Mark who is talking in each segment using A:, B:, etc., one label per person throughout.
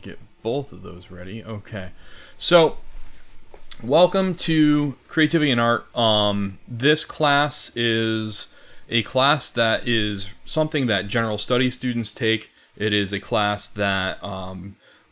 A: get both of those ready. Okay. So, welcome to Creativity and Art. This class is a class that is something that general studies students take. It is a class that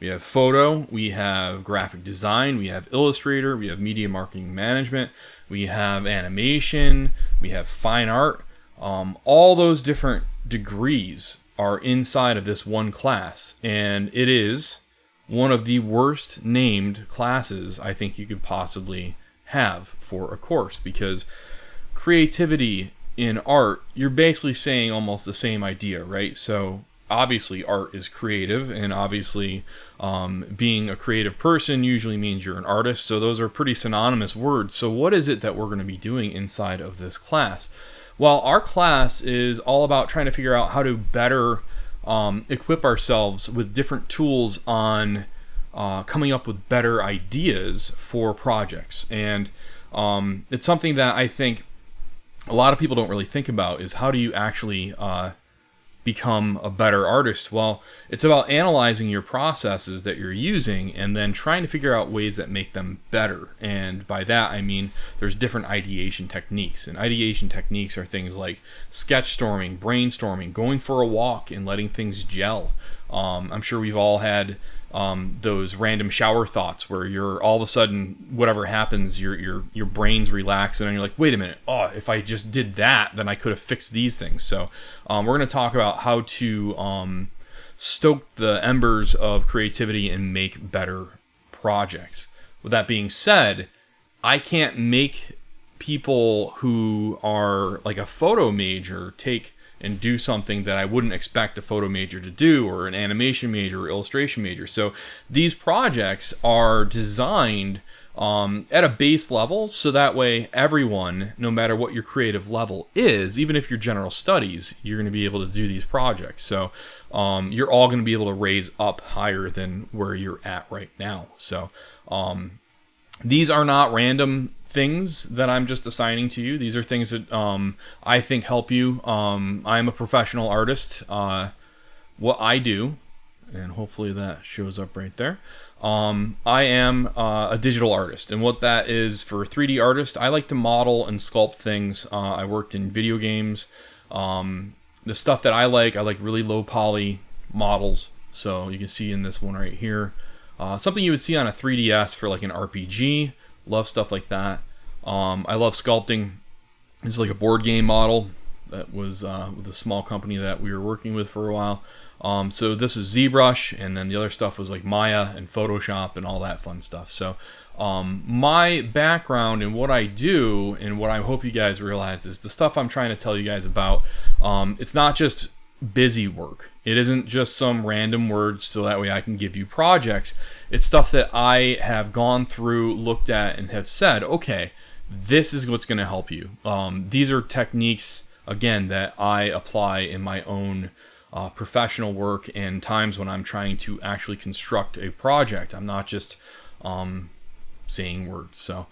A: we have photo, we have graphic design, we have Illustrator, we have media marketing management, we have animation, we have fine art. All those different degrees are inside of this one class, and it is one of the worst named classes I think you could possibly have for a course, because creativity in art, you're basically saying almost the same idea, right? So obviously art is creative, and obviously being a creative person usually means you're an artist, so those are pretty synonymous words. So what is it that we're going to be doing inside of this class? Well, our class is all about trying to figure out how to better equip ourselves with different tools on coming up with better ideas for projects. And it's something that I think a lot of people don't really think about, is how do you actually become a better artist? Well, it's about analyzing your processes that you're using and then trying to figure out ways that make them better. And by that I mean there's different ideation techniques, and ideation techniques are things like sketchstorming, brainstorming, going for a walk and letting things gel. I'm sure we've all had those random shower thoughts where you're all of a sudden, whatever happens, your brains relax, and then you're like, wait a minute, if I just did that, then I could have fixed these things. So we're going to talk about how to stoke the embers of creativity and make better projects. With that being said, I can't make people who are like a photo major take and do something that I wouldn't expect a photo major to do, or an animation major or illustration major. So these projects are designed at a base level, so that way everyone, no matter what your creative level is, even if you're general studies, you're going to be able to do these projects. So you're all going to be able to raise up higher than where you're at right now. So these are not random things that I'm just assigning to you. These are things that I think help you. I'm a professional artist. What I do, and hopefully that shows up right there, I am a digital artist. And what that is for a 3D artist, I like to model and sculpt things. I worked in video games. The stuff that I like really low poly models. So you can see in this one right here, something you would see on a 3DS for like an RPG. Love stuff like that. I love sculpting. This is like a board game model that was with a small company that we were working with for a while. So this is ZBrush, and then the other stuff was like Maya and Photoshop and all that fun stuff. So my background and what I do, and what I hope you guys realize, is the stuff I'm trying to tell you guys about. It's not just busy work. It isn't just some random words so that way I can give you projects. It's stuff that I have gone through, looked at, and have said, okay, this is what's going to help you. These are techniques, again, that I apply in my own professional work and times when I'm trying to actually construct a project. I'm not just saying words. So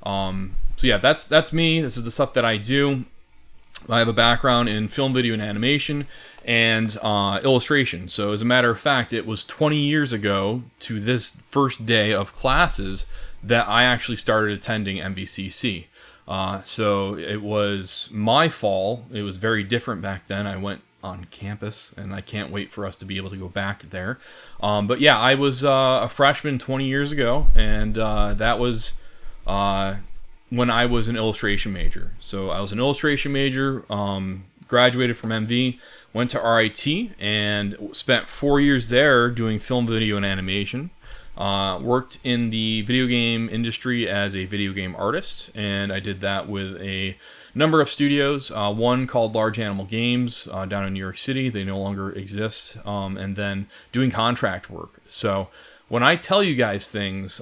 A: yeah, that's me. This is the stuff that I do. I have a background in film, video, and animation, and illustration. So as a matter of fact, it was 20 years ago to this first day of classes that I actually started attending MVCC. So it was my fall. It was very different back then. I went on campus, and I can't wait for us to be able to go back there. But yeah, I was a freshman 20 years ago, and that was when I was an illustration major. So I was an illustration major, graduated from MV, went to RIT, and spent 4 years there doing film, video, and animation. Worked in the video game industry as a video game artist, and I did that with a number of studios. One called Large Animal Games down in New York City. They no longer exist. And then doing contract work. So when I tell you guys things,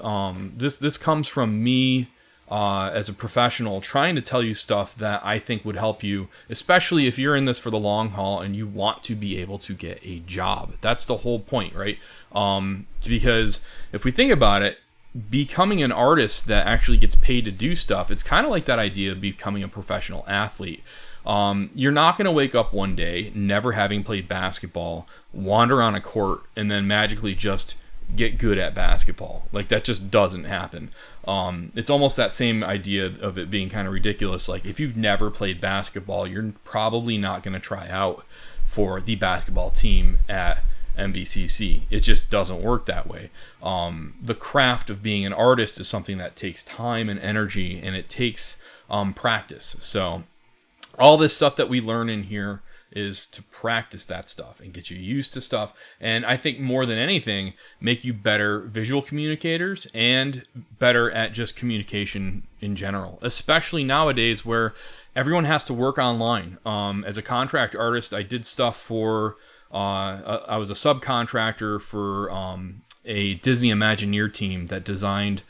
A: this comes from me as a professional trying to tell you stuff that I think would help you, especially if you're in this for the long haul and you want to be able to get a job. That's the whole point, right? Because if we think about it, becoming an artist that actually gets paid to do stuff, it's kind of like that idea of becoming a professional athlete. You're not going to wake up one day never having played basketball, wander on a court, and then magically just get good at basketball. Like, that just doesn't happen. It's almost that same idea of it being kind of ridiculous. Like, if you've never played basketball, you're probably not going to try out for the basketball team at MVCC. It just doesn't work that way. The craft of being an artist is something that takes time and energy, and it takes practice. So all this stuff that we learn in here is to practice that stuff and get you used to stuff. And I think more than anything, make you better visual communicators and better at just communication in general, especially nowadays where everyone has to work online. As a contract artist, I did stuff for, I was a subcontractor for a Disney Imagineer team that designed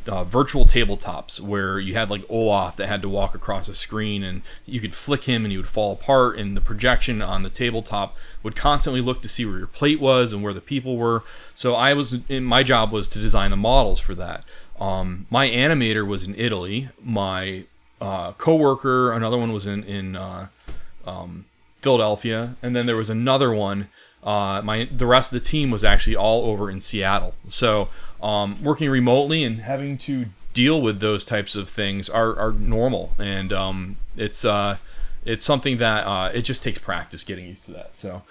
A: virtual tabletops where you had like Olaf that had to walk across a screen, and you could flick him and he would fall apart, and the projection on the tabletop would constantly look to see where your plate was and where the people were. So my job was to design the models for that. My animator was in Italy. My coworker, another one, was in Philadelphia, and then there was another one. The rest of the team was actually all over in Seattle. So working remotely and having to deal with those types of things are normal, and it's something that it just takes practice getting used to that. So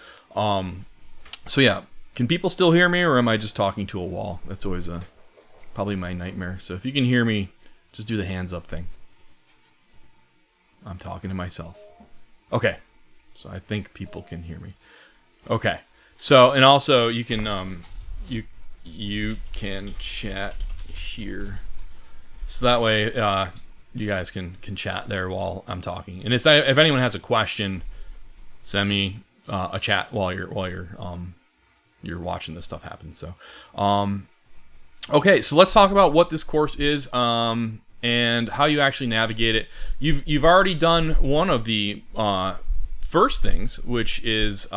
A: yeah, can people still hear me, or am I just talking to a wall? That's always probably my nightmare. So if you can hear me, just do the hands up thing. I'm talking to myself. Okay, so I think people can hear me. Okay, so, and also you can you can chat here, so that way you guys can chat there while I'm talking. And if anyone has a question, send me a chat while you're watching this stuff happen. So okay, so let's talk about what this course is and how you actually navigate it. You've already done one of the first things, which is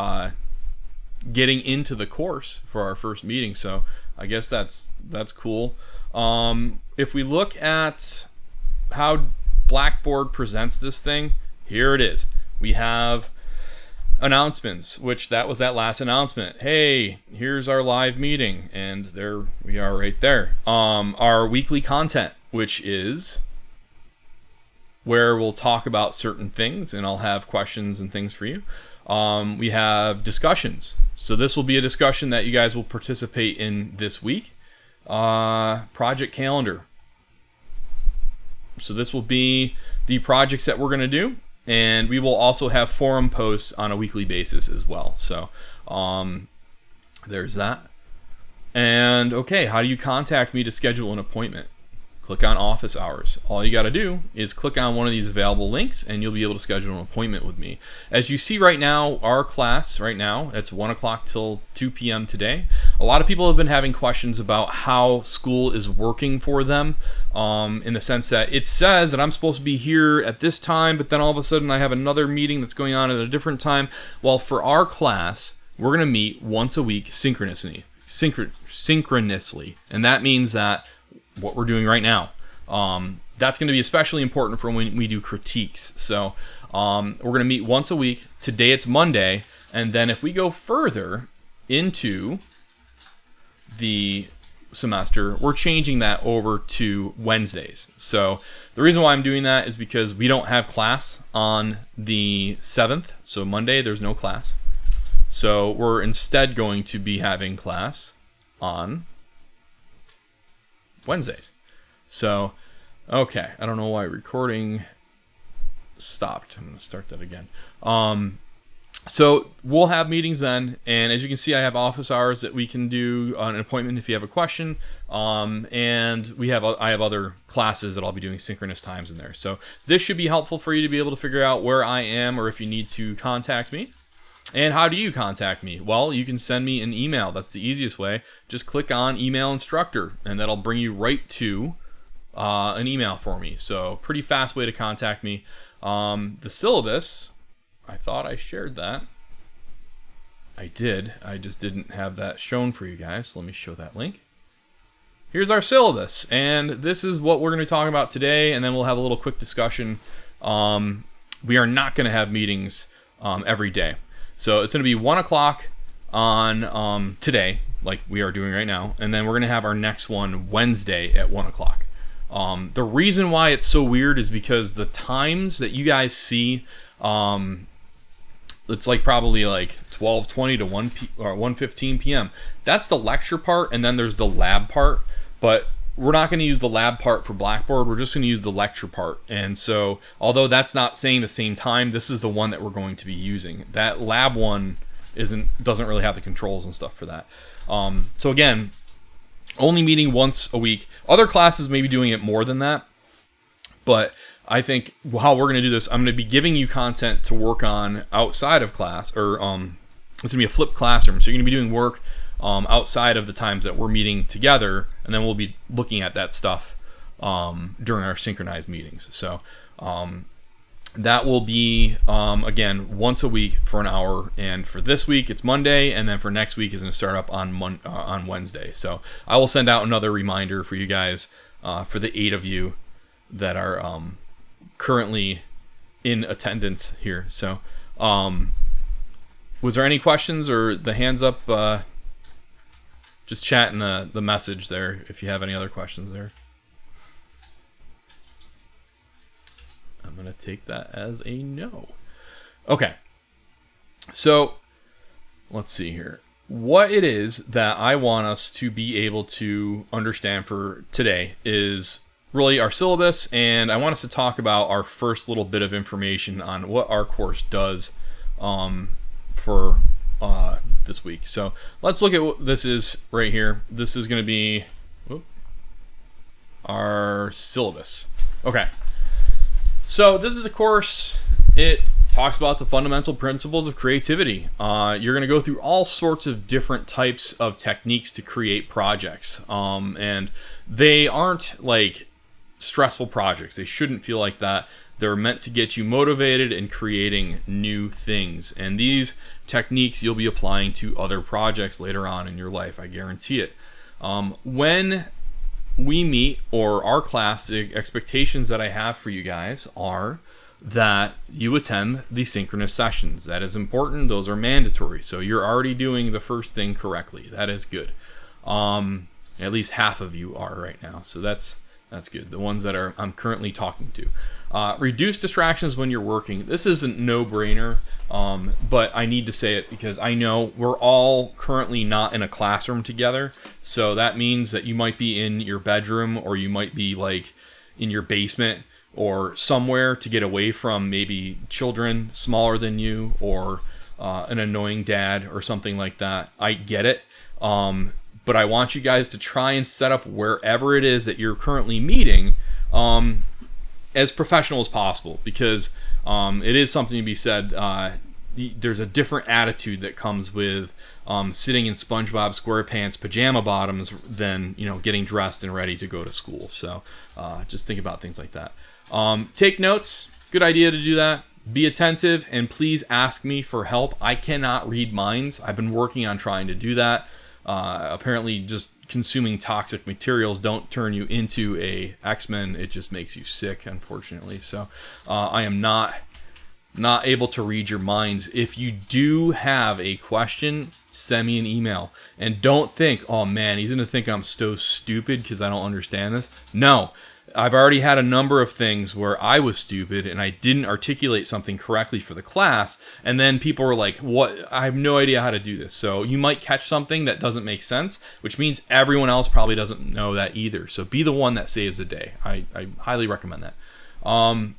A: getting into the course for our first meeting. So I guess that's cool. If we look at how Blackboard presents this thing, here it is. We have announcements, which that was that last announcement. Hey, here's our live meeting, and there we are right there. Our weekly content, which is where we'll talk about certain things, and I'll have questions and things for you. We have discussions. So this will be a discussion that you guys will participate in this week. Project calendar. So this will be the projects that we're going to do, and we will also have forum posts on a weekly basis as well. So there's that. And okay, how do you contact me to schedule an appointment? Click on office hours. All you got to do is click on one of these available links, and you'll be able to schedule an appointment with me. As you see right now, our class right now, it's 1 o'clock till 2 p.m. today. A lot of people have been having questions about how school is working for them, in the sense that it says that I'm supposed to be here at this time, but then all of a sudden I have another meeting that's going on at a different time. Well, for our class, we're going to meet once a week synchronously. And that means that what we're doing right now, that's going to be especially important for when we do critiques. So we're going to meet once a week. Today it's Monday, and then if we go further into the semester, we're changing that over to Wednesdays. So the reason why I'm doing that is because we don't have class on the 7th, so Monday there's no class. So we're instead going to be having class on Wednesdays. So, okay, I don't know why recording stopped. I'm going to start that again. So we'll have meetings then, and as you can see, I have office hours that we can do an appointment if you have a question, and I have other classes that I'll be doing synchronous times in there. So this should be helpful for you to be able to figure out where I am, or if you need to contact me. And how do you contact me? Well, you can send me an email. That's the easiest way. Just click on email instructor, and that'll bring you right to an email for me. So pretty fast way to contact me. The syllabus, I thought I shared that. I did. I just didn't have that shown for you guys. So let me show that link. Here's our syllabus, and this is what we're going to talk about today, and then we'll have a little quick discussion. We are not going to have meetings every day. So it's going to be 1 o'clock on today, like we are doing right now, and then we're going to have our next one Wednesday at 1 o'clock. The reason why it's so weird is because the times that you guys see, it's like probably like 12:20 to 1:15 p.m. That's the lecture part, and then there's the lab part. But we're not going to use the lab part for Blackboard. We're just going to use the lecture part. And so, although that's not saying the same time, this is the one that we're going to be using. That lab one doesn't really have the controls and stuff for that. So again, only meeting once a week. Other classes may be doing it more than that, but I think how we're going to do this, I'm going to be giving you content to work on outside of class, or it's going to be a flipped classroom. So you're going to be doing work outside of the times that we're meeting together, and then we'll be looking at that stuff during our synchronized meetings. So that will be, again, once a week for an hour. And for this week, it's Monday, and then for next week is going to start up on Wednesday. So I will send out another reminder for you guys, for the 8 of you that are currently in attendance here. So was there any questions or the hands up? Just chat in the message there if you have any other questions there. I'm going to take that as a no. Okay. So let's see here. What it is that I want us to be able to understand for today is really our syllabus, and I want us to talk about our first little bit of information on what our course does for this week. So let's look at what this is right here. This is going to be our syllabus. Okay. So this is a course. It talks about the fundamental principles of creativity. You're going to go through all sorts of different types of techniques to create projects. And they aren't like stressful projects. They shouldn't feel like that. They're meant to get you motivated in creating new things. And these techniques you'll be applying to other projects later on in your life. I guarantee it. When we meet, or our class, the expectations that I have for you guys are that you attend the synchronous sessions. That is important. Those are mandatory. So you're already doing the first thing correctly. That is good. At least half of you are right now. So that's good. The ones that I'm currently talking to. Reduce distractions when you're working. This isn't no-brainer, but I need to say it because I know we're all currently not in a classroom together. So that means that you might be in your bedroom, or you might be like in your basement or somewhere to get away from maybe children smaller than you, or an annoying dad or something like that. I get it. But I want you guys to try and set up wherever it is that you're currently meeting as professional as possible, because it is something to be said. There's a different attitude that comes with sitting in SpongeBob SquarePants pajama bottoms than getting dressed and ready to go to school. So just think about things like that. Take notes. Good idea to do that. Be attentive, and please ask me for help. I cannot read minds. I've been working on trying to do that. Apparently just consuming toxic materials don't turn you into a X-Men. It just makes you sick, unfortunately. So I am not able to read your minds. If you do have a question, send me an email. And don't think, oh man, he's going to think I'm so stupid because I don't understand this. No. I've already had a number of things where I was stupid and I didn't articulate something correctly for the class, and then people were like, what? I have no idea how to do this. So you might catch something that doesn't make sense, which means everyone else probably doesn't know that either. So be the one that saves the day. I highly recommend that.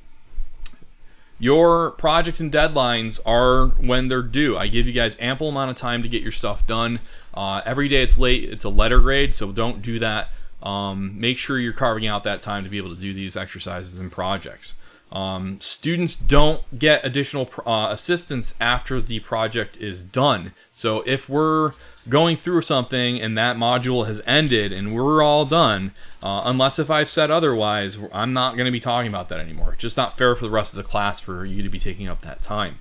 A: Your projects and deadlines are when they're due. I give you guys ample amount of time to get your stuff done. Every day it's late, it's a letter grade, so don't do that. Make sure you're carving out that time to be able to do these exercises and projects. Students don't get additional assistance after the project is done. So if we're going through something and that module has ended and we're all done, unless if I've said otherwise, I'm not going to be talking about that anymore. It's just not fair for the rest of the class for you to be taking up that time.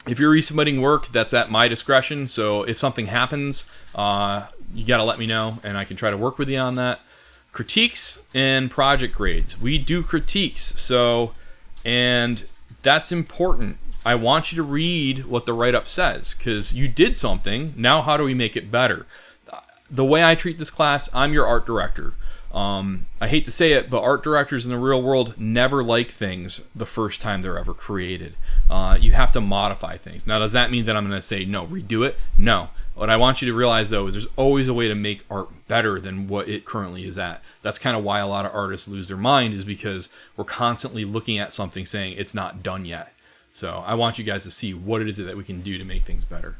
A: If you're resubmitting work, that's at my discretion. So if something happens, you got to let me know, and I can try to work with you on that. Critiques and project grades. We do critiques, and that's important. I want you to read what the write-up says, because you did something. Now how do we make it better? The way I treat this class, I'm your art director. I hate to say it, but art directors in the real world never like things the first time they're ever created. You have to modify things. Now, does that mean that I'm going to say, no, redo it? No. What I want you to realize, though, is there's always a way to make art better than what it currently is at. That's kind of why a lot of artists lose their mind, is because we're constantly looking at something saying it's not done yet. So I want you guys to see what it is that we can do to make things better.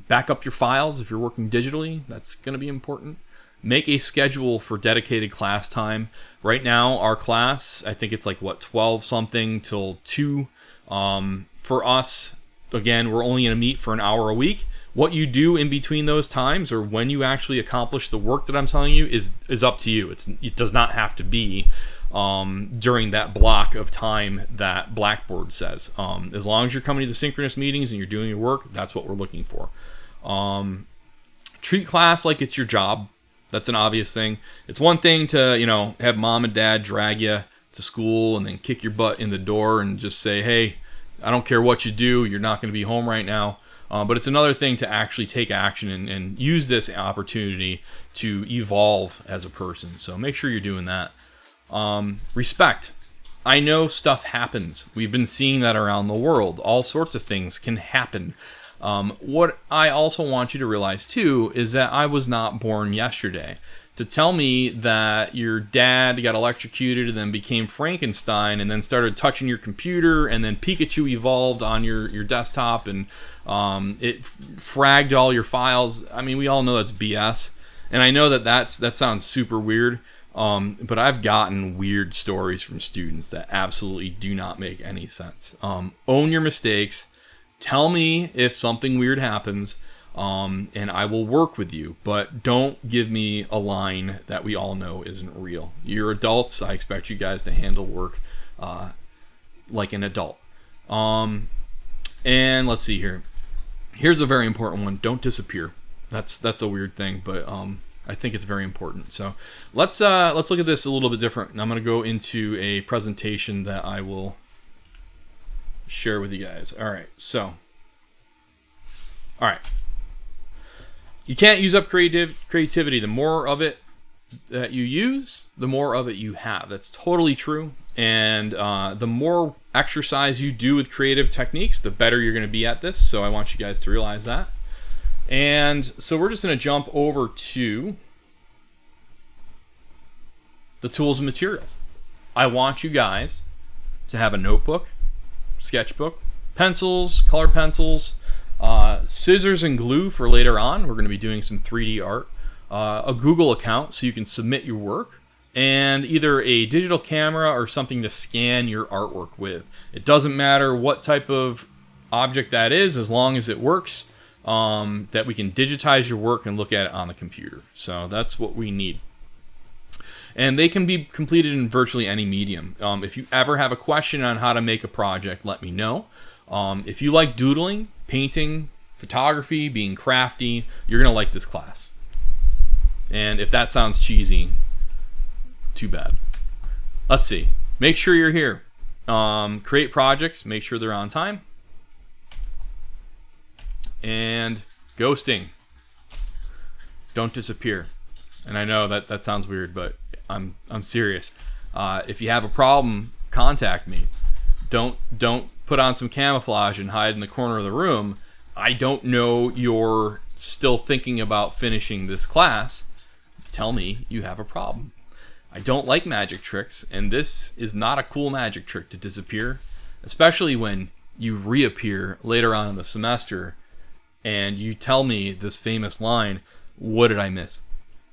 A: Back up your files if you're working digitally. That's going to be important. Make a schedule for dedicated class time. Right now, our class, I think it's like, 12 something till 2. For us, again, we're only going to meet for an hour a week. What you do in between those times, or when you actually accomplish the work that I'm telling you, is up to you. It does not have to be during that block of time that Blackboard says. As long as you're coming to the synchronous meetings and you're doing your work, that's what we're looking for. Treat class like it's your job. That's an obvious thing. It's one thing to, have mom and dad drag you to school and then kick your butt in the door and just say, hey, I don't care what you do, you're not going to be home right now. But it's another thing to actually take action and use this opportunity to evolve as a person. So make sure you're doing that. Respect. I know stuff happens. We've been seeing that around the world. All sorts of things can happen. What I also want you to realize, too, is that I was not born yesterday. To tell me that your dad got electrocuted and then became Frankenstein and then started touching your computer and then Pikachu evolved on your desktop and it fragged all your files. I mean, we all know that's BS. And I know that sounds super weird, but I've gotten weird stories from students that absolutely do not make any sense. Own your mistakes. Tell me if something weird happens. And I will work with you, but don't give me a line that we all know isn't real. You're adults. I expect you guys to handle work like an adult. And let's see here. Here's a very important one. Don't disappear. That's a weird thing, but I think it's very important. So let's look at this a little bit different. And I'm going to go into a presentation that I will share with you guys. All right. You can't use up creativity. The more of it that you use, the more of it you have. That's totally true. And the more exercise you do with creative techniques, the better you're going to be at this. So I want you guys to realize that. And so we're just going to jump over to the tools and materials. I want you guys to have a notebook, sketchbook, pencils, color pencils, scissors and glue for later on. We're going to be doing some 3D art. A Google account so you can submit your work, and either a digital camera or something to scan your artwork with. It doesn't matter what type of object that is, as long as it works, that we can digitize your work and look at it on the computer. So that's what we need. And they can be completed in virtually any medium. If you ever have a question on how to make a project, let me know. If you like doodling, painting, photography, being crafty, you're going to like this class. And if that sounds cheesy, too bad. Let's see. Make sure you're here. Create projects. Make sure they're on time. And ghosting. Don't disappear. And I know that sounds weird, but I'm serious. If you have a problem, contact me. Don't put on some camouflage and hide in the corner of the room. I don't know you're still thinking about finishing this class. Tell me you have a problem. I don't like magic tricks, and this is not a cool magic trick to disappear, especially when you reappear later on in the semester and you tell me this famous line, what did I miss?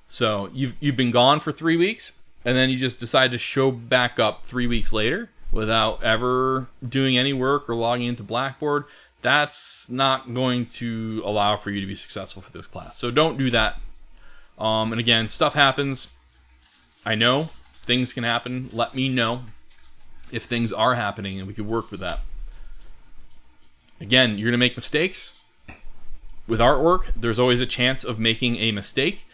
A: So you've been gone for 3 weeks, and then you just decide to show back up 3 weeks later without ever doing any work or logging into Blackboard. That's not going to allow for you to be successful for this class. So don't do that. And again, stuff happens. I know things can happen. Let me know if things are happening and we could work with that. Again, you're going to make mistakes. With artwork, there's always a chance of making a mistake.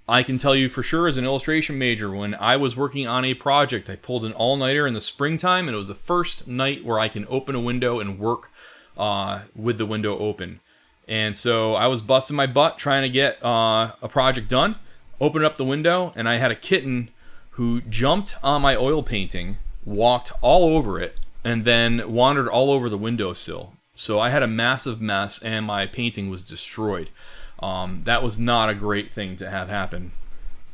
A: I can tell you for sure, as an illustration major, when I was working on a project, I pulled an all-nighter in the springtime, and it was the first night where I can open a window and work with the window open. And so I was busting my butt trying to get a project done, opened up the window, and I had a kitten who jumped on my oil painting, walked all over it, and then wandered all over the windowsill. So I had a massive mess, and my painting was destroyed. That was not a great thing to have happen.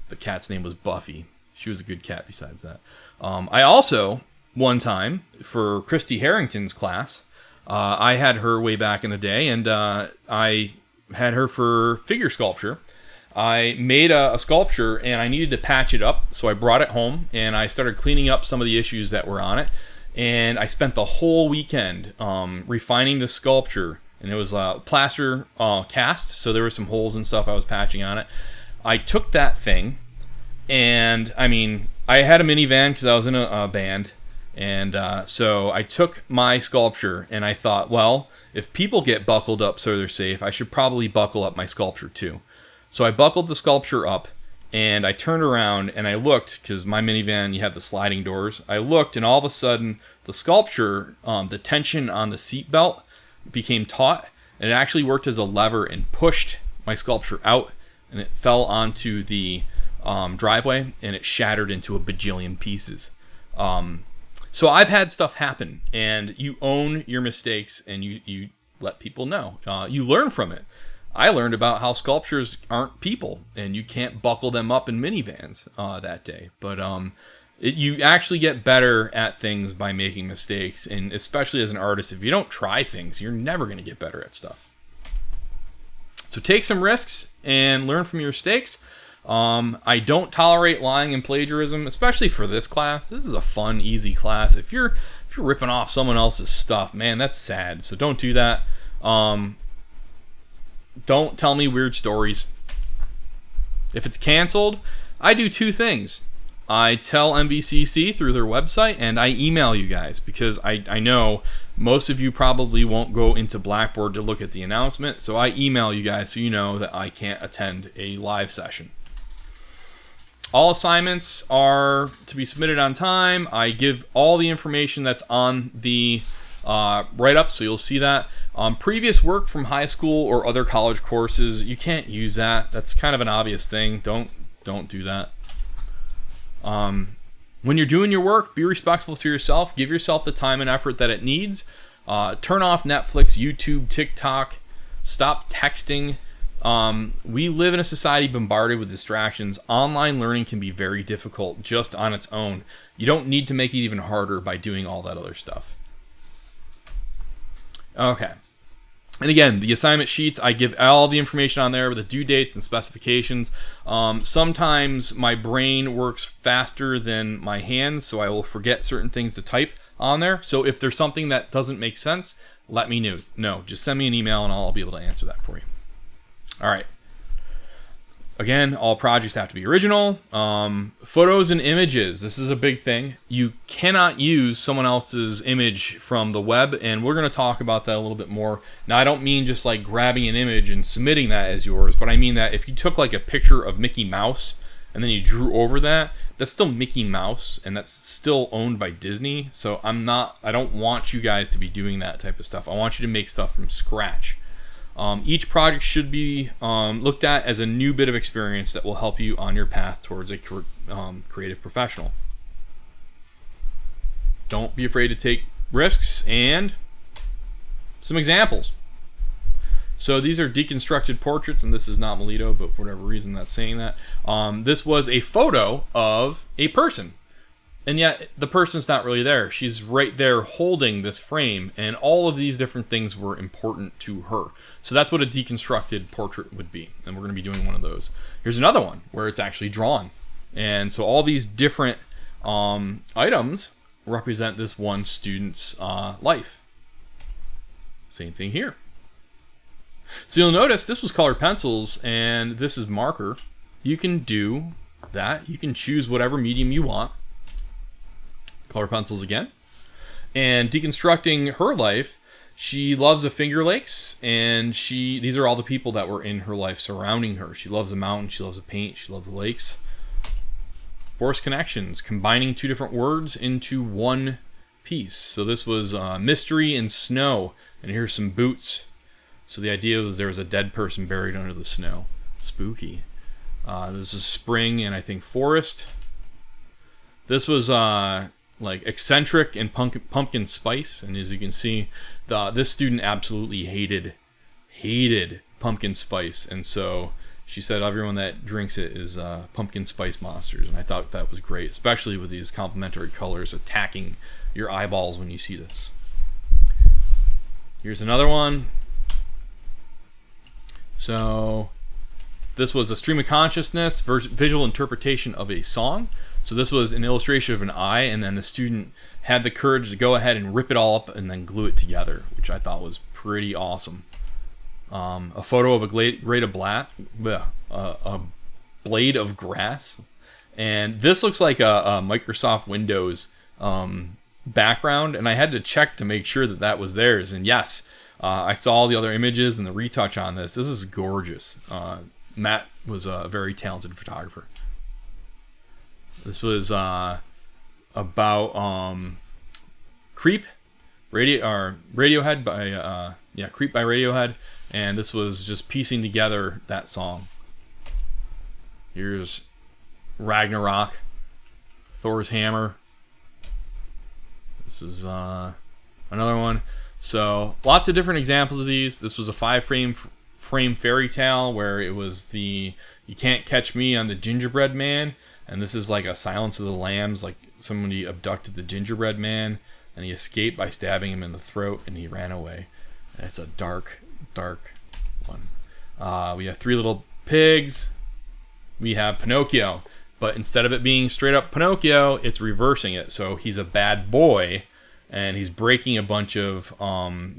A: The cat's name was Buffy. She was a good cat besides that. I also, one time, for Christy Harrington's class, I had her way back in the day, and I had her for figure sculpture. I made a sculpture, and I needed to patch it up, so I brought it home, and I started cleaning up some of the issues that were on it. And I spent the whole weekend refining the sculpture. And it was plaster cast, so there were some holes and stuff I was patching on it. I took that thing, and I mean, I had a minivan because I was in a band. And so I took my sculpture, and I thought, well, if people get buckled up so they're safe, I should probably buckle up my sculpture too. So I buckled the sculpture up, and I turned around, and I looked, because my minivan, you have the sliding doors. I looked, and all of a sudden, the sculpture, the tension on the seat belt became taut, and it actually worked as a lever and pushed my sculpture out, and it fell onto the driveway, and it shattered into a bajillion pieces. So I've had stuff happen, and you own your mistakes, and you let people know. You learn from it. I learned about how sculptures aren't people, and you can't buckle them up in minivans that day. But you actually get better at things by making mistakes, and especially as an artist, if you don't try things, you're never going to get better at stuff. So take some risks and learn from your mistakes. I don't tolerate lying and plagiarism, especially for this class. This is a fun, easy class. If you're ripping off someone else's stuff, man, that's sad. So don't do that. Don't tell me weird stories. If it's canceled, I do two things. I tell MVCC through their website, and I email you guys, because I know most of you probably won't go into Blackboard to look at the announcement, so I email you guys so you know that I can't attend a live session. All assignments are to be submitted on time. I give all the information that's on the write-up, so you'll see that. Previous work from high school or other college courses, you can't use that. That's kind of an obvious thing. Don't do that. When you're doing your work, be respectful to yourself. Give yourself the time and effort that it needs. Turn off Netflix, YouTube, TikTok. Stop texting. We live in a society bombarded with distractions. Online learning can be very difficult just on its own. You don't need to make it even harder by doing all that other stuff. Okay. And again, the assignment sheets, I give all the information on there with the due dates and specifications. Sometimes my brain works faster than my hands, so I will forget certain things to type on there. So if there's something that doesn't make sense, let me know. No, just send me an email and I'll be able to answer that for you. All right. Again, all projects have to be original. Photos and images. This is a big thing. You cannot use someone else's image from the web, and we're going to talk about that a little bit more. Now, I don't mean just like grabbing an image and submitting that as yours, but I mean that if you took like a picture of Mickey Mouse and then you drew over that, that's still Mickey Mouse, and that's still owned by Disney. So I don't want you guys to be doing that type of stuff. I want you to make stuff from scratch. Each project should be looked at as a new bit of experience that will help you on your path towards a creative professional. Don't be afraid to take risks, and some examples. So these are deconstructed portraits, and this is not Melito, but for whatever reason that's saying that. This was a photo of a person. And yet, the person's not really there. She's right there holding this frame, and all of these different things were important to her. So that's what a deconstructed portrait would be, and we're going to be doing one of those. Here's another one where it's actually drawn. And so all these different items represent this one student's life. Same thing here. So you'll notice this was colored pencils, and this is marker. You can do that. You can choose whatever medium you want. Color pencils again. And deconstructing her life, she loves the Finger Lakes, and these are all the people that were in her life surrounding her. She loves the mountain, she loves the paint, she loves the lakes. Forced connections, combining two different words into one piece. So this was mystery and snow, and here's some boots. So the idea was there was a dead person buried under the snow. Spooky. This is spring and I think forest. This was like eccentric and pumpkin spice, and as you can see, this student absolutely hated pumpkin spice, and so she said everyone that drinks it is pumpkin spice monsters, and I thought that was great, especially with these complementary colors attacking your eyeballs when you see this. Here's another one. So this was a stream of consciousness, visual interpretation of a song. So this was an illustration of an eye, and then the student had the courage to go ahead and rip it all up and then glue it together, which I thought was pretty awesome. A photo of a blade of grass, and this looks like a Microsoft Windows background, and I had to check to make sure that that was theirs, and yes, I saw all the other images and the retouch on this. This is gorgeous. Matt was a very talented photographer. This was about Creep, Radiohead by Creep by Radiohead, and this was just piecing together that song. Here's Ragnarok, Thor's hammer. This is another one. So lots of different examples of these. This was a 5-frame fairy tale where it was the "You Can't Catch Me" on the gingerbread man, and this is like a Silence of the Lambs, like somebody abducted the gingerbread man and he escaped by stabbing him in the throat and he ran away. And it's a dark one. We have Three Little Pigs. We have Pinocchio, but instead of it being straight up Pinocchio, it's reversing it. So he's a bad boy and he's breaking a bunch of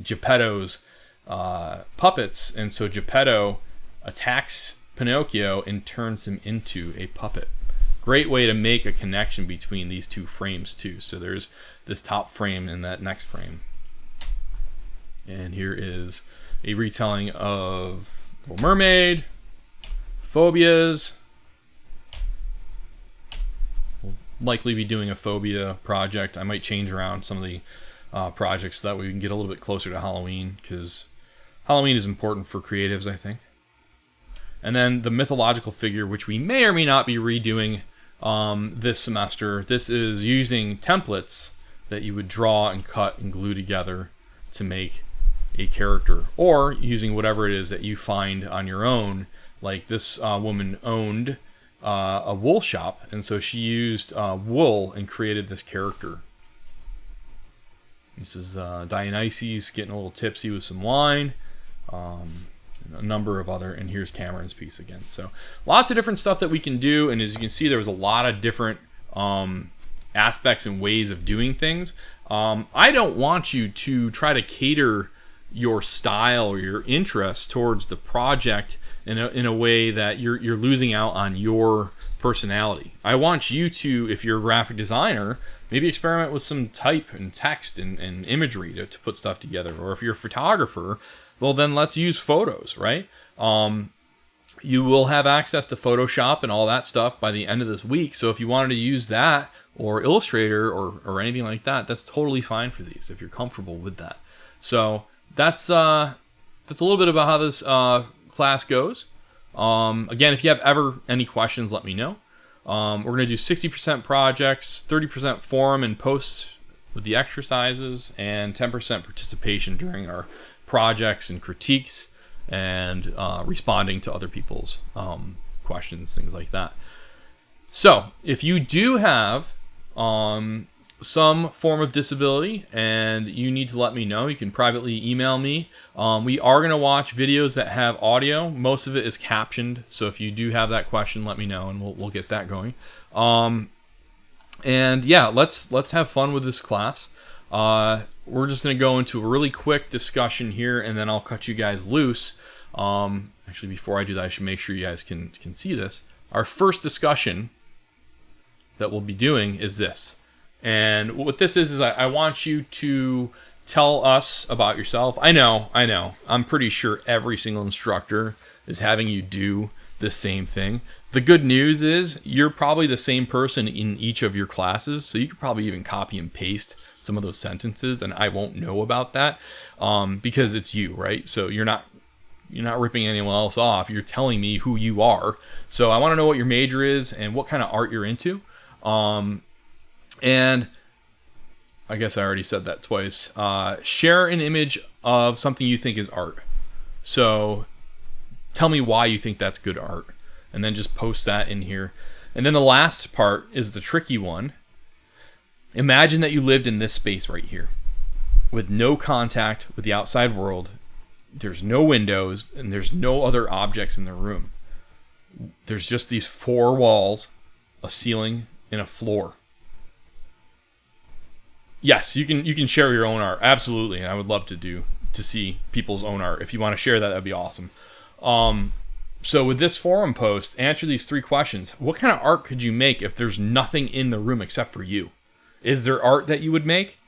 A: Geppetto's puppets, and so Geppetto attacks Pinocchio and turns him into a puppet. Great way to make a connection between these two frames too. So there's this top frame and that next frame. And here is a retelling of Little Mermaid, phobias. We'll likely be doing a phobia project. I might change around some of the projects so that way we can get a little bit closer to Halloween, because Halloween is important for creatives, I think. And then the mythological figure, which we may or may not be redoing this semester. This is using templates that you would draw and cut and glue together to make a character, or using whatever it is that you find on your own. Like this woman owned a wool shop, and so she used wool and created this character. This is Dionysus getting a little tipsy with some wine. A number of other, and here's Cameron's piece again. So lots of different stuff that we can do, and as you can see, there was a lot of different aspects and ways of doing things. I don't want you to try to cater your style or your interest towards the project in a way that you're losing out on your personality. I want you to, if you're a graphic designer, maybe experiment with some type and text and imagery to put stuff together. Or if you're a photographer, well, then let's use photos, right? You will have access to Photoshop and all that stuff by the end of this week. So if you wanted to use that or Illustrator or anything like that, that's totally fine for these if you're comfortable with that. So that's a little bit about how this class goes. Again, if you have ever any questions, let me know. We're going to do 60% projects, 30% forum and posts with the exercises, and 10% participation during our projects and critiques, and responding to other people's questions, things like that. So if you do have some form of disability and you need to let me know, you can privately email me. We are going to watch videos that have audio. Most of it is captioned, so if you do have that question, let me know and we'll get that going. And yeah, let's have fun with this class. We're just going to go into a really quick discussion here, and then I'll cut you guys loose. Actually, before I do that, I should make sure you guys can see this. Our first discussion that we'll be doing is this. And what this is I want you to tell us about yourself? I know. I'm pretty sure every single instructor is having you do the same thing. The good news is you're probably the same person in each of your classes, so you could probably even copy and paste some of those sentences, and I won't know about that because it's you, right? So you're not ripping anyone else off. You're telling me who you are. So I want to know what your major is and what kind of art you're into. And I guess I already said that twice. Share an image of something you think is art. So tell me why you think that's good art. And then just post that in here. And then the last part is the tricky one. Imagine that you lived in this space right here with no contact with the outside world. There's no windows and there's no other objects in the room. There's just these 4 walls, a ceiling, and a floor. Yes, you can share your own art. Absolutely. And I would love to see people's own art. If you want to share that, that'd be awesome. So with this forum post, answer these 3 questions. What kind of art could you make if there's nothing in the room except for you? Is there art that you would make?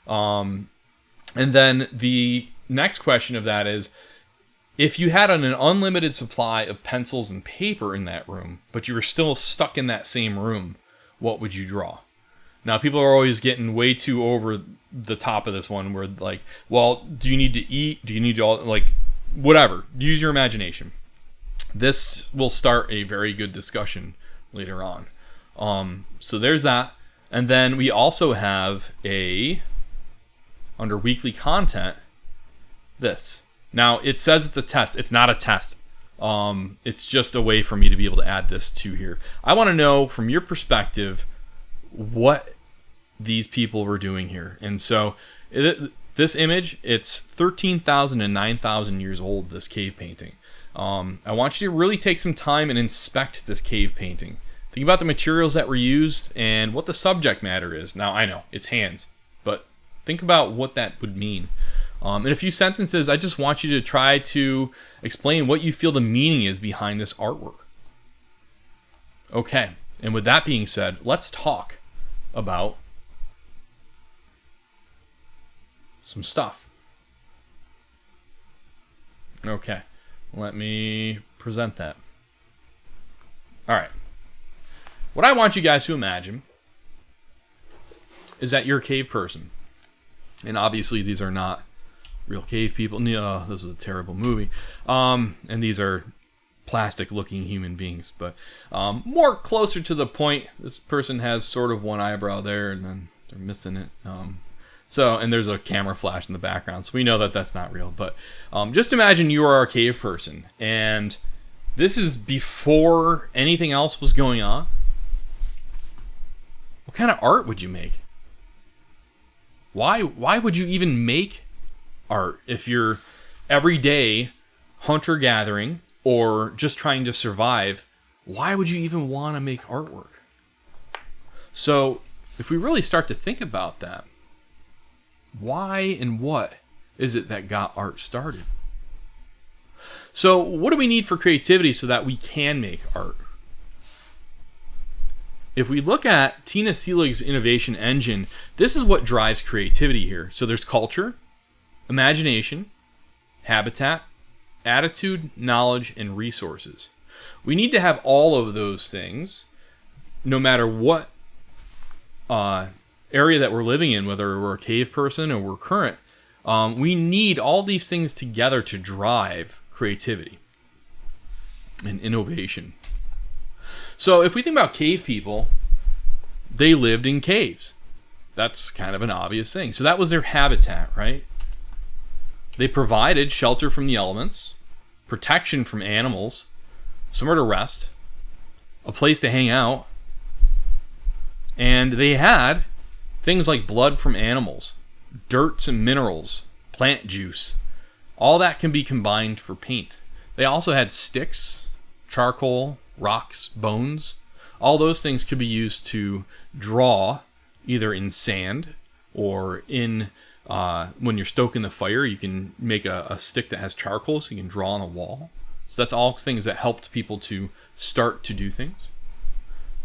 A: And then the next question of that is, if you had an unlimited supply of pencils and paper in that room, but you were still stuck in that same room, what would you draw? Now, people are always getting way too over the top of this one where like, well, do you need to eat? Do you need to, like, whatever. Use your imagination. This will start a very good discussion later on. So there's that. And then we also have under weekly content, this. Now, it says it's a test. It's not a test. It's just a way for me to be able to add this to here. I want to know from your perspective what these people were doing here. And so this image, it's 13,000 and 9,000 years old, this cave painting. I want you to really take some time and inspect this cave painting. Think about the materials that were used and what the subject matter is. Now, I know, it's hands, but think about what that would mean. In a few sentences, I just want you to try to explain what you feel the meaning is behind this artwork. Okay, and with that being said, let's talk about some stuff. Okay, let me present that. All right. What I want you guys to imagine is that you're a cave person. And obviously these are not real cave people. No, this was a terrible movie. And these are plastic looking human beings. But more closer to the point, this person has sort of one eyebrow there and then they're missing it. And there's a camera flash in the background. So we know that that's not real. But just imagine you are a cave person. And this is before anything else was going on. What kind of art would you make? Why would you even make art if you're everyday hunter-gathering or just trying to survive? Why would you even want to make artwork? So if we really start to think about that, why and what is it that got art started? So what do we need for creativity so that we can make art? If we look at Tina Selig's innovation engine, this is what drives creativity here. So there's culture, imagination, habitat, attitude, knowledge, and resources. We need to have all of those things, no matter what area that we're living in, whether we're a cave person or we're current. We need all these things together to drive creativity and innovation. So if we think about cave people, they lived in caves. That's kind of an obvious thing. So that was their habitat, right? They provided shelter from the elements, protection from animals, somewhere to rest, a place to hang out, and they had things like blood from animals, dirts and minerals, plant juice. All that can be combined for paint. They also had sticks, charcoal, rocks, bones. All those things could be used to draw either in sand or in when you're stoking the fire, you can make a stick that has charcoal so you can draw on a wall. So that's all things that helped people to start to do things.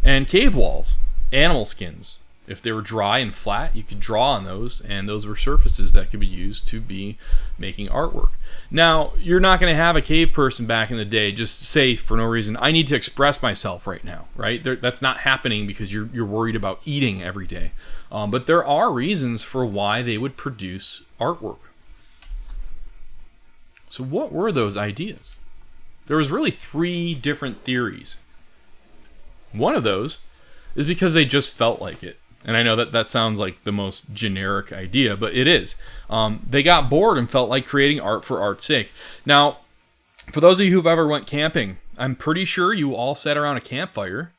A: And cave walls, animal skins. If they were dry and flat, you could draw on those, and those were surfaces that could be used to be making artwork. Now, you're not going to have a cave person back in the day just say for no reason, I need to express myself right now, right? That's not happening because you're worried about eating every day. But there are reasons for why they would produce artwork. So what were those ideas? There was really 3 different theories. One of those is because they just felt like it. And I know that sounds like the most generic idea, but it is. They got bored and felt like creating art for art's sake. Now, for those of you who've ever went camping, I'm pretty sure you all sat around a campfire.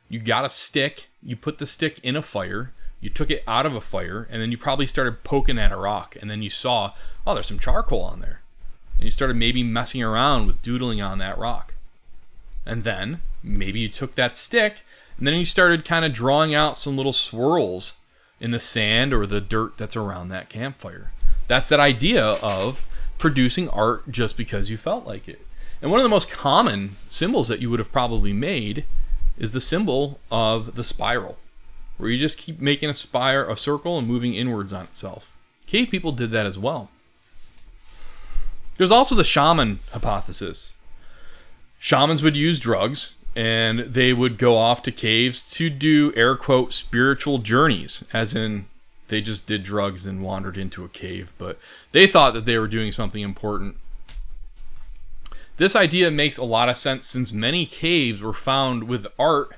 A: You got a stick. You put the stick in a fire. You took it out of a fire. And then you probably started poking at a rock. And then you saw, oh, there's some charcoal on there. And you started maybe messing around with doodling on that rock. And then maybe you took that stick and then you started kind of drawing out some little swirls in the sand or the dirt that's around that campfire. That's that idea of producing art just because you felt like it. And one of the most common symbols that you would have probably made is the symbol of the spiral, where you just keep making a circle and moving inwards on itself. Cave people did that as well. There's also the shaman hypothesis. Shamans would use drugs, and they would go off to caves to do, air quote, spiritual journeys, as in they just did drugs and wandered into a cave, but they thought that they were doing something important. This idea makes a lot of sense since many caves were found with art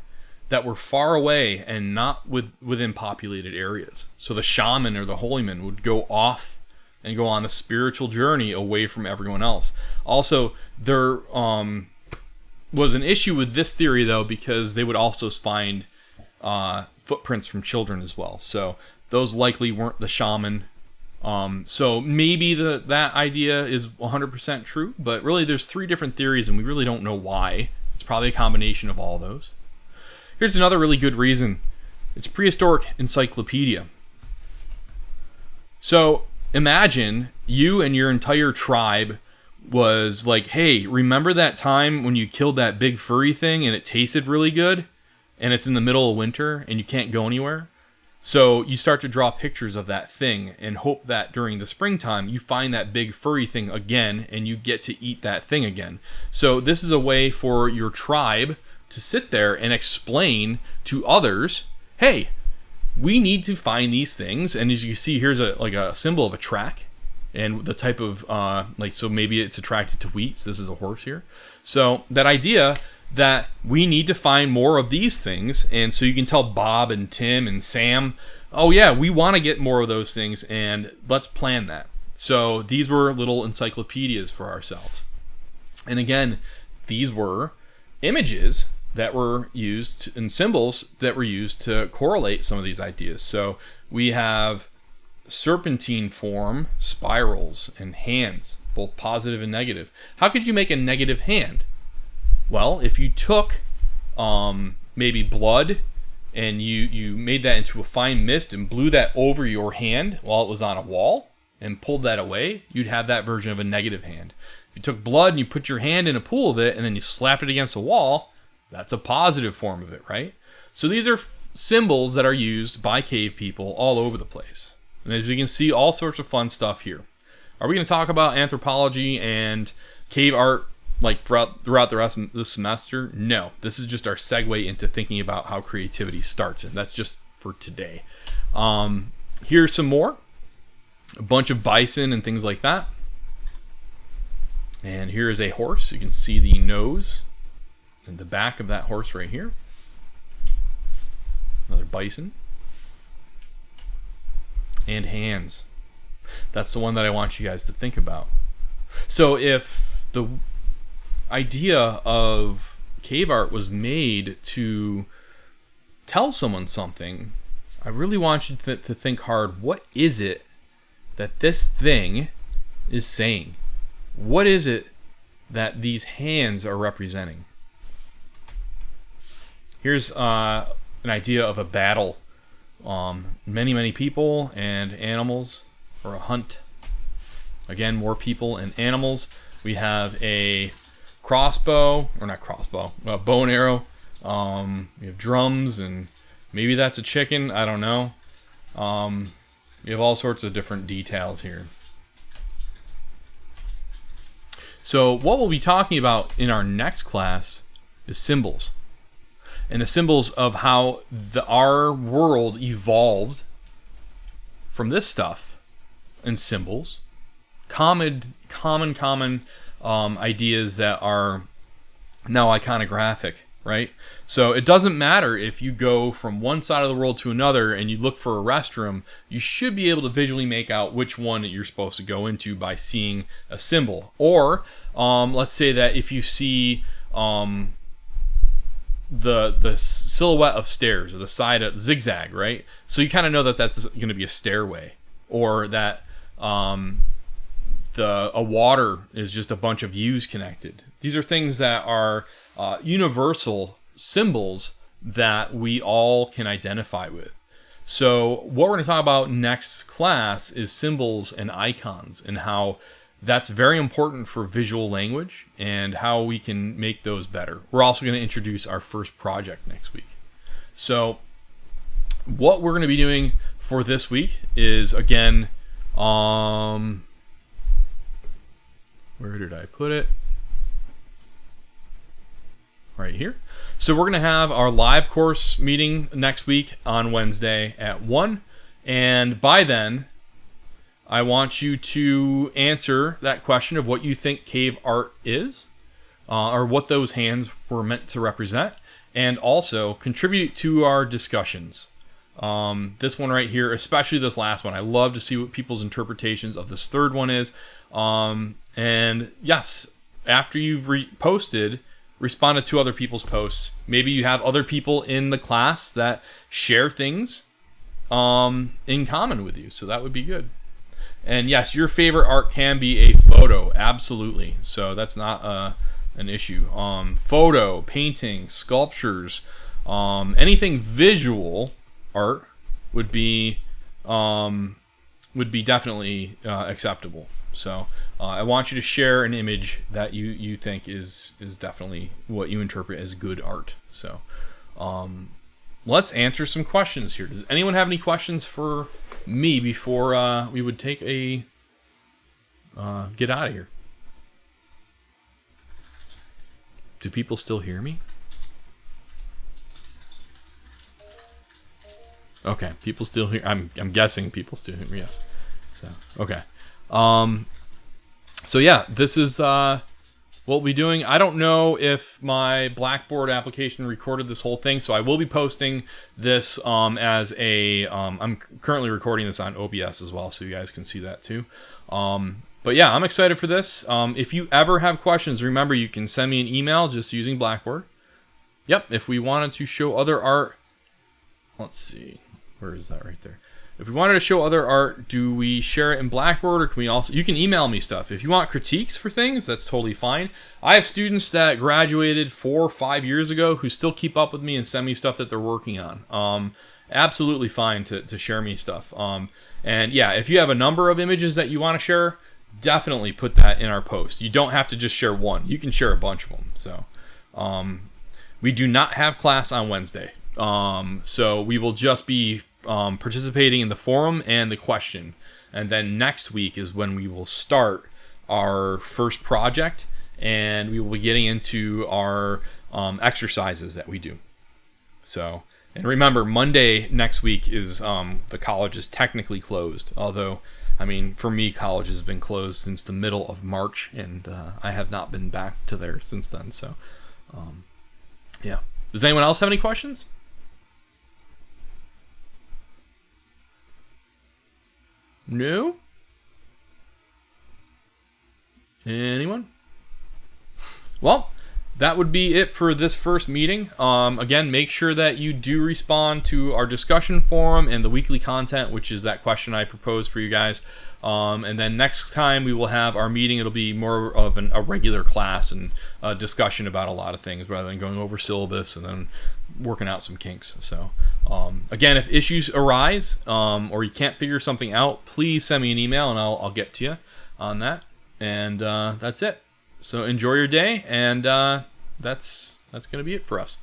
A: that were far away and not within populated areas. So the shaman or the holy man would go off and go on a spiritual journey away from everyone else. Also, there was an issue with this theory, though, because they would also find footprints from children as well. So those likely weren't the shaman. So maybe that idea is 100% true, but really there's 3 different theories and we really don't know why. It's probably a combination of all those. Here's another really good reason. It's Prehistoric Encyclopedia. So imagine you and your entire tribe was like, hey, remember that time when you killed that big furry thing and it tasted really good and it's in the middle of winter and you can't go anywhere? So you start to draw pictures of that thing and hope that during the springtime you find that big furry thing again and you get to eat that thing again. So this is a way for your tribe to sit there and explain to others, hey, we need to find these things. And as you see, here's a symbol of a track. And the type of, so maybe it's attracted to wheat. So this is a horse here. So that idea that we need to find more of these things. And so you can tell Bob and Tim and Sam, oh yeah, we want to get more of those things and let's plan that. So these were little encyclopedias for ourselves. And again, these were images that were used and symbols that were used to correlate some of these ideas. So we have serpentine form, spirals, and hands, both positive and negative. How could you make a negative hand? Well, if you took maybe blood and you made that into a fine mist and blew that over your hand while it was on a wall and pulled that away, you'd have that version of a negative hand. If you took blood and you put your hand in a pool of it and then you slapped it against a wall, that's a positive form of it, right? So these are symbols that are used by cave people all over the place. And as we can see, all sorts of fun stuff here. Are we going to talk about anthropology and cave art like throughout the rest of this semester? No. This is just our segue into thinking about how creativity starts, and that's just for today. Here's some more. A bunch of bison and things like that. And here is a horse. You can see the nose and the back of that horse right here. Another bison. And hands. That's the one that I want you guys to think about. So if the idea of cave art was made to tell someone something, I really want you to think hard. What is it that this thing is saying? What is it that these hands are representing? Here's an idea of a battle. Many people and animals, or a hunt. Again, more people and animals. We have a crossbow, or not crossbow, a bow and arrow. We have drums and Maybe that's a chicken. I don't know. We have all sorts of different details here. So what we'll be talking about in our next class is symbols. And the symbols of how our world evolved from this stuff and symbols. Common ideas that are now iconographic, right? So it doesn't matter if you go from one side of the world to another and you look for a restroom, you should be able to visually make out which one you're supposed to go into by seeing a symbol. Or let's say that if you see the silhouette of stairs or the side of zigzag, right? So you kind of know that that's going to be a stairway, or that a water is just a bunch of U's connected. These are things that are universal symbols that we all can identify with. So what we're going to talk about next class is symbols and icons, and how that's very important for visual language and how we can make those better. We're also going to introduce our first project next week. So what we're going to be doing for this week is, again, where did I put it? Right here. So we're going to have our live course meeting next week on Wednesday at 1. And by then, I want you to answer that question of what you think cave art is, or what those hands were meant to represent, and also contribute to our discussions. This one right here, especially this last one, I love to see what people's interpretations of this third one is. And yes, after you've posted, responded to other people's posts. Maybe you have other people in the class that share things in common with you, so that would be good. And yes, your favorite art can be a photo, absolutely. So that's not an issue. Photo, painting, sculptures, anything visual art would be definitely acceptable. So I want you to share an image that you think is definitely what you interpret as good art. So let's answer some questions here. Does anyone have any questions for me before we would take a get out of here? Do people still hear me? Okay, people still hear. I'm guessing people still hear me. Yes. So okay. So yeah, this is what we'll be doing. I don't know if my Blackboard application recorded this whole thing, so I will be posting this as a. I'm currently recording this on OBS as well, so you guys can see that too. But yeah, I'm excited for this. If you ever have questions, remember you can send me an email just using Blackboard. Yep, if we wanted to show other art, let's see, where is that right there? If we wanted to show other art, do we share it in Blackboard, or can we also... You can email me stuff. If you want critiques for things, that's totally fine. I have students that graduated 4 or 5 years ago who still keep up with me and send me stuff that they're working on. Absolutely fine to share me stuff. And yeah, if you have a number of images that you want to share, definitely put that in our post. You don't have to just share one. You can share a bunch of them. So we do not have class on Wednesday. So we will just be... participating in the forum and the question, and then next week is when we will start our first project, and we will be getting into our exercises that we do. So, and remember, Monday next week is the college is technically closed, although I mean, for me, college has been closed since the middle of March, and I have not been back to there since then. So yeah, does anyone else have any questions? No? Anyone? Well, that would be it for this first meeting. Again, make sure that you do respond to our discussion forum and the weekly content, which is that question I proposed for you guys. And then next time we will have our meeting. It'll be more of a regular class and a discussion about a lot of things rather than going over syllabus and then working out some kinks. So again, if issues arise or you can't figure something out, please send me an email and I'll get to you on that. And that's it. So enjoy your day, and that's going to be it for us.